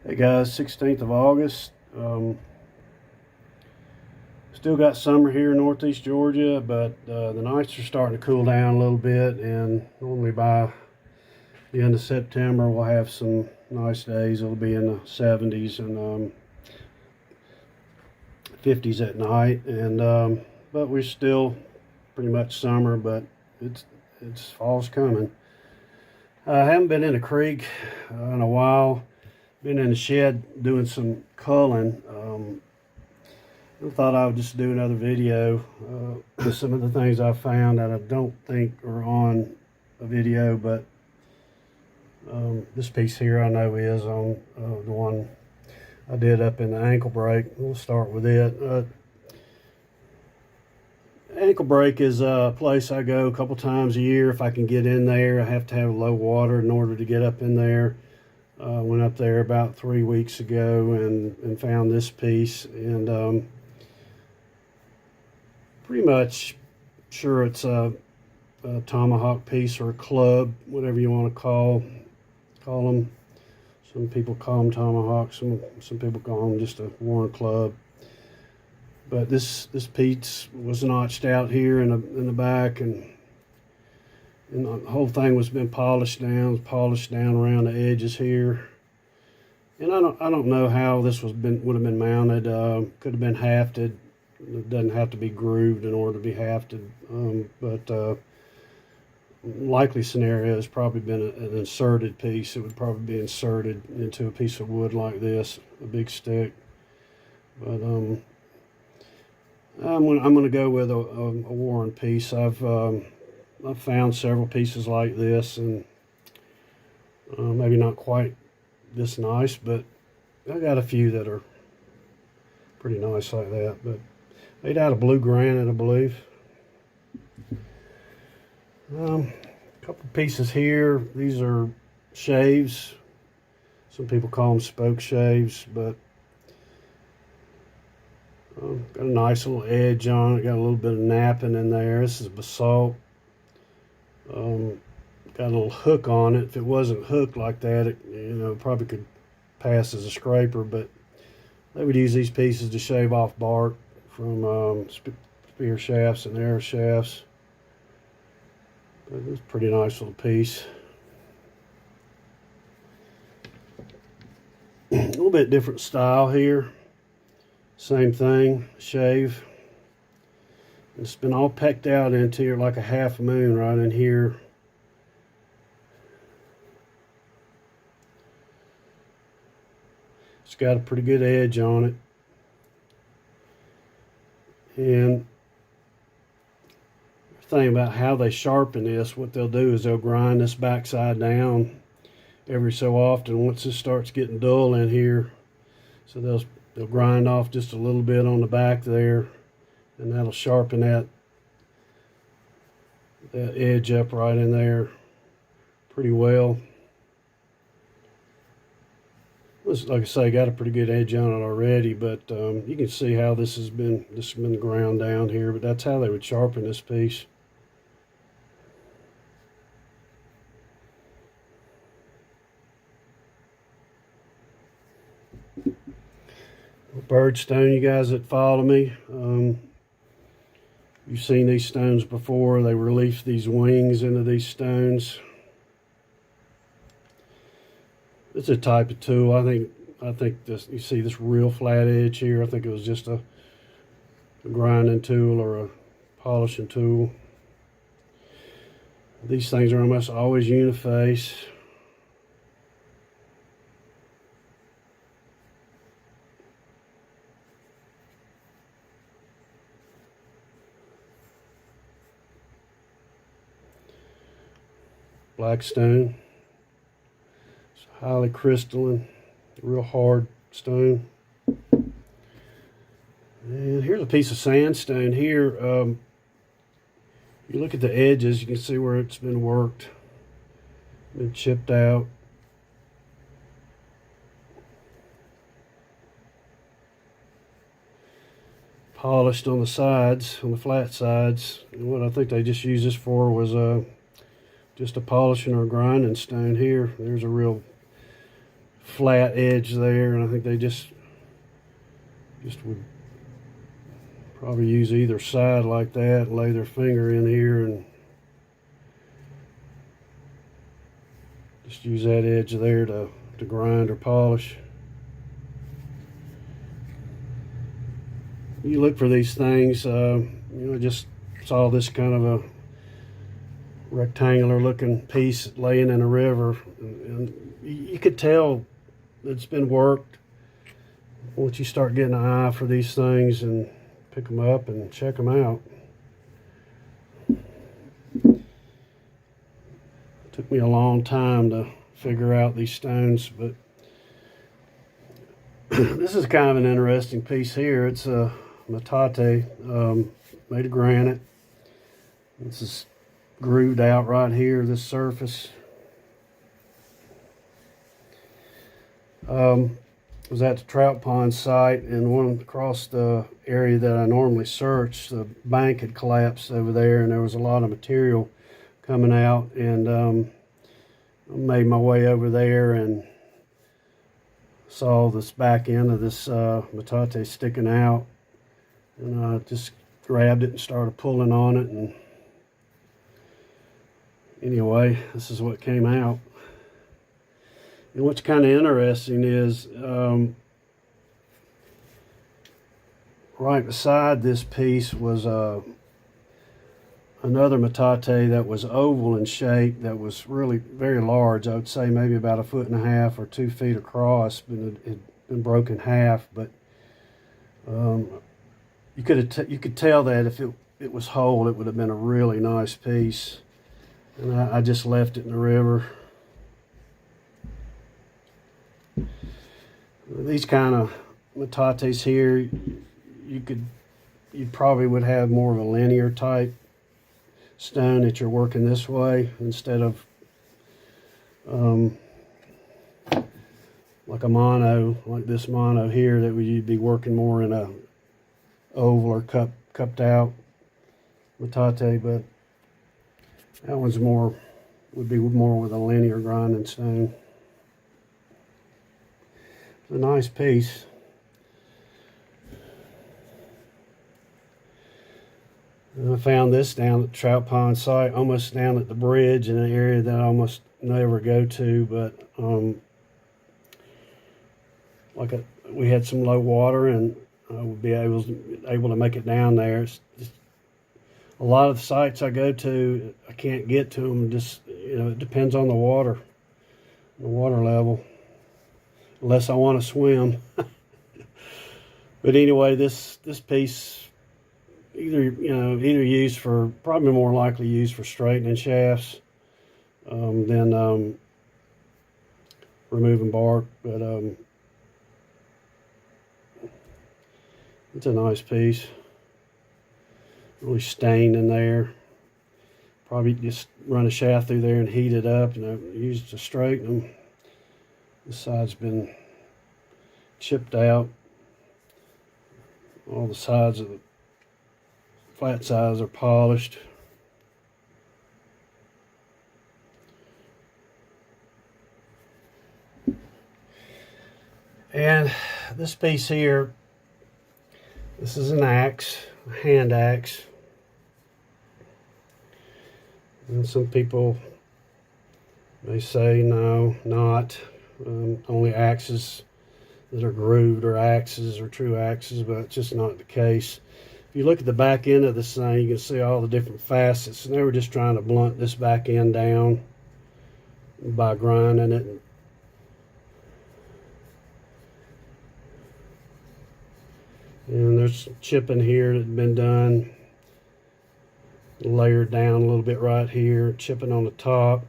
Hey guys, 16th of August. Still got summer here in northeast Georgia, but the nights are starting to cool down a little bit, and normally by the end of September we'll have some nice days. It'll be in the 70s and 50s at night, and but we're still pretty much summer, but it's fall's coming. I haven't been in a creek in a while. Been in the shed doing some culling. I thought I would just do another video with some of the things I found that I don't think are on a video, but this piece here I know is on the one I did up in the ankle break. We'll start with it. Ankle break is a place I go a couple times a year if I can get in there. I have to have low water in order to get up in there. Went up there about 3 weeks ago and found this piece, and pretty much sure it's a tomahawk piece or a club, whatever you want to call them. Some people call them tomahawks, some people call them just a worn club. But this piece was notched out here in the back, and the whole thing was been polished down around the edges here. And I don't know how this would have been mounted. Could have been hafted. It doesn't have to be grooved in order to be hafted. But likely scenario has probably been an inserted piece. It would probably be inserted into a piece of wood like this, a big stick. But I'm gonna go with a worn piece. I've found several pieces like this, and maybe not quite this nice, but I got a few that are pretty nice like that. But made out of blue granite, I believe. A couple pieces here. These are shaves. Some people call them spoke shaves, but got a nice little edge on it. Got a little bit of napping in there. This is basalt. Got a little hook on it. If it wasn't hooked like that, it probably could pass as a scraper, but they would use these pieces to shave off bark from spear shafts and arrow shafts. But it's a pretty nice little piece. A little bit different style here. Same thing, shave. It's been all pecked out into here like a half moon right in here. It's got a pretty good edge on it. And the thing about how they sharpen this, what they'll do is they'll grind this backside down every so often once this starts getting dull in here. So they'll grind off just a little bit on the back there, and that'll sharpen that edge up right in there pretty well. Like I say, got a pretty good edge on it already, but you can see how this has been ground down here. But that's how they would sharpen this piece. Bird stone, you guys that follow me, you've seen these stones before. They relief these wings into these stones. It's a type of tool. I think this, you see this real flat edge here. I think it was just a grinding tool or a polishing tool. These things are almost always uniface. Black stone. It's highly crystalline, real hard stone. And here's a piece of sandstone here. You look at the edges, you can see where it's been worked, been chipped out. Polished on the sides, on the flat sides. And what I think they just used this for was just a polishing or grinding stone here. There's a real flat edge there, and I think they just would probably use either side like that, lay their finger in here and just use that edge there to grind or polish. You look for these things, you know, just saw this kind of a rectangular looking piece laying in a river, and you could tell it's been worked once you start getting an eye for these things and pick them up and check them out. It took me a long time to figure out these stones, but this is kind of an interesting piece here. It's a metate made of granite. This is grooved out right here, this surface. Was at the trout pond site, and one across the area that I normally search, the bank had collapsed over there, and there was a lot of material coming out, and I made my way over there and saw this back end of this metate sticking out, and I just grabbed it and started pulling on it, and anyway, this is what came out. And what's kind of interesting is right beside this piece was another metate that was oval in shape, that was really very large. I would say maybe about 1.5 feet or 2 feet across, but it had been broken half. But you could tell that if it was whole, it would have been a really nice piece. And I just left it in the river. These kind of metates here, you probably would have more of a linear type stone that you're working this way instead of like a mono, like this mono here, that you'd be working more in a oval or cupped out metate. But that one's would be more with a linear grinding stone. It's a nice piece. And I found this down at the trout pond site, almost down at the bridge, in an area that I almost never go to, but we had some low water, and I would be able to make it down there. It's just, a lot of the sites I go to, I can't get to them. Just, you know, it depends on the water level, unless I want to swim. But anyway, this piece, either used for, probably more likely used for straightening shafts than removing bark. But it's a nice piece. Really stained in there. Probably just run a shaft through there and heat it up, and I used to straighten them. This side's been chipped out. All the sides of the flat sides are polished. And this piece here, this is an axe, a hand axe. And some people may say no, not. Only axes that are grooved are axes, or true axes, but it's just not the case. If you look at the back end of this thing, you can see all the different facets, and they were just trying to blunt this back end down by grinding it. And there's chipping here that had been done, layered down a little bit right here, chipping on the top,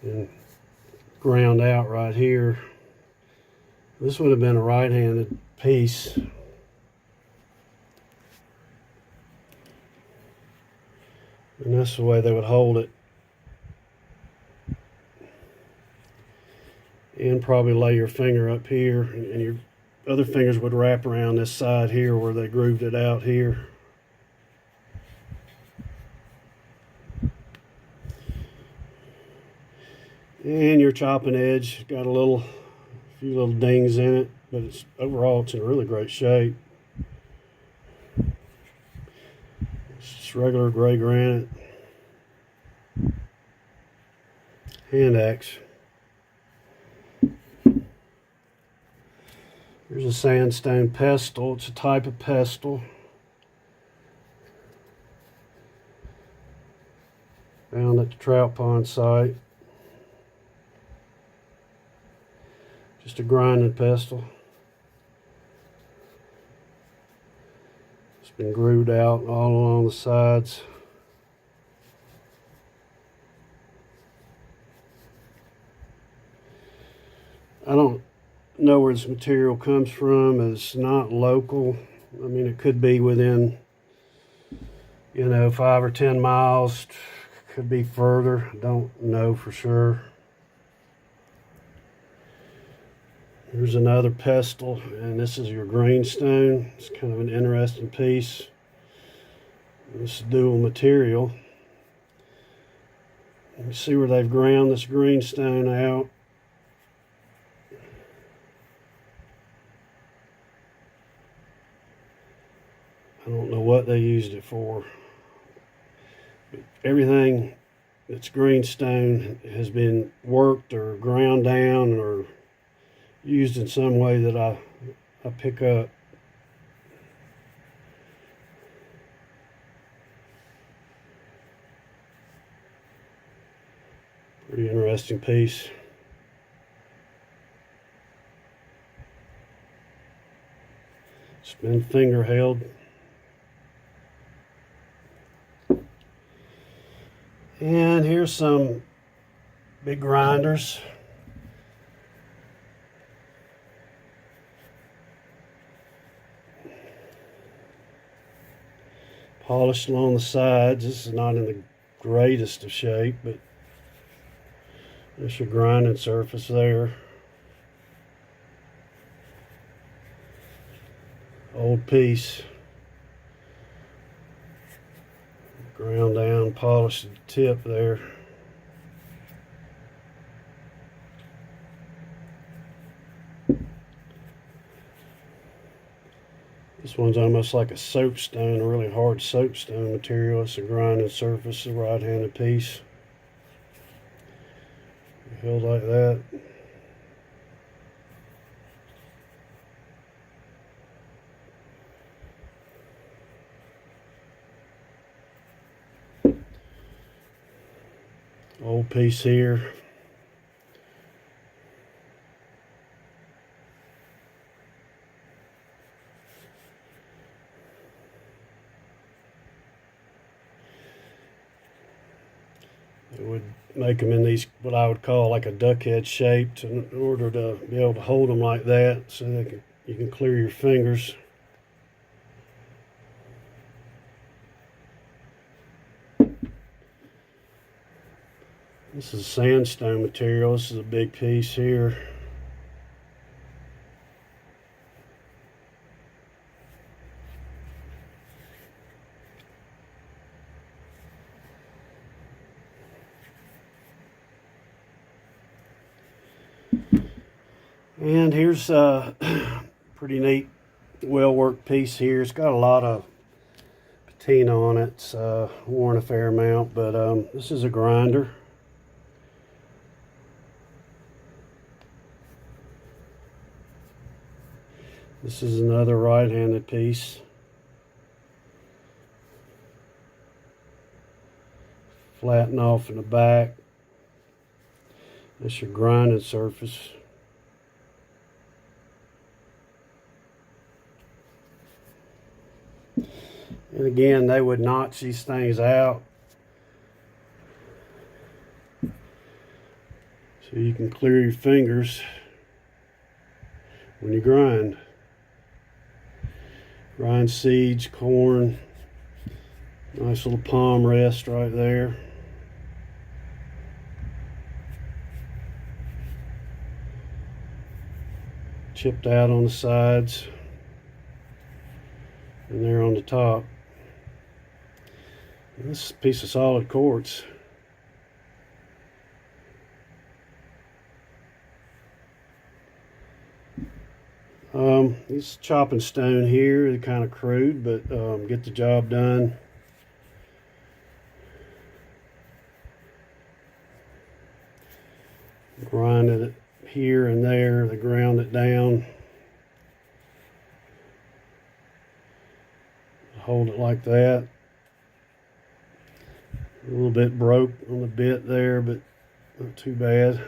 and ground out right here. This would have been a right-handed piece. And that's the way they would hold it. And probably lay your finger up here, and your other fingers would wrap around this side here where they grooved it out here. And your chopping edge got a few little dings in it, but overall it's in really great shape. It's just regular gray granite hand axe. Here's a sandstone pestle. It's a type of pestle. Found at the trout pond site. Just a grinding pestle. It's been grooved out all along the sides. I don't know where this material comes from. It's not local. I mean, it could be within, 5 or 10 miles. Could be further. I don't know for sure. Here's another pestle, and this is your greenstone. It's kind of an interesting piece. This dual material. You can see where they've ground this greenstone out. I don't know what they used it for. But everything that's greenstone has been worked or ground down or used in some way that I pick up. Pretty interesting piece. It's been finger held. And here's some big grinders. Polished along the sides. This is not in the greatest of shape, but there's your grinding surface there. Old piece. Ground down, polished at the tip there. This one's almost like a soapstone, a really hard soapstone material. It's a grinding surface, a right-handed piece. Held like that. Old piece here. It would make them in these, what I would call like a duck head shaped, in order to be able to hold them like that, so you can clear your fingers. This is sandstone material. This is a big piece here. And here's a pretty neat, well-worked piece here. It's got a lot of patina on it. It's worn a fair amount, but this is a grinder. This is another right-handed piece. Flatten off in the back. That's your grinding surface. And again, they would notch these things out so you can clear your fingers when you grind. Grind seeds, corn. Nice little palm rest right there. Chipped out on the sides and there on the top. And this is a piece of solid quartz. These chopping stone here, they're kind of crude, but get the job done. Grinded it here and there, they ground it down. Hold it like that. A little bit broke on the bit there, but not too bad.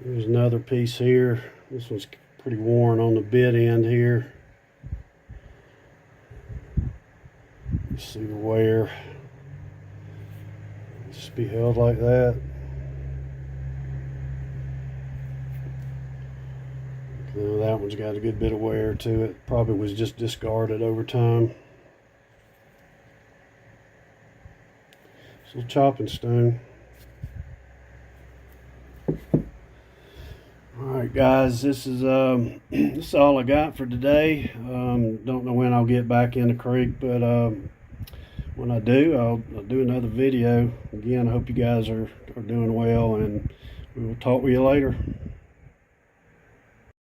There's another piece here. This one's pretty worn on the bit end here. You see the wear. Just be held like that. Now that one's got a good bit of wear to it. Probably was just discarded over time. So chopping stone. Alright guys, this is this is all I got for today. Don't know when I'll get back in the creek, but when I do, I'll do another video. Again, I hope you guys are doing well, and we will talk with you later.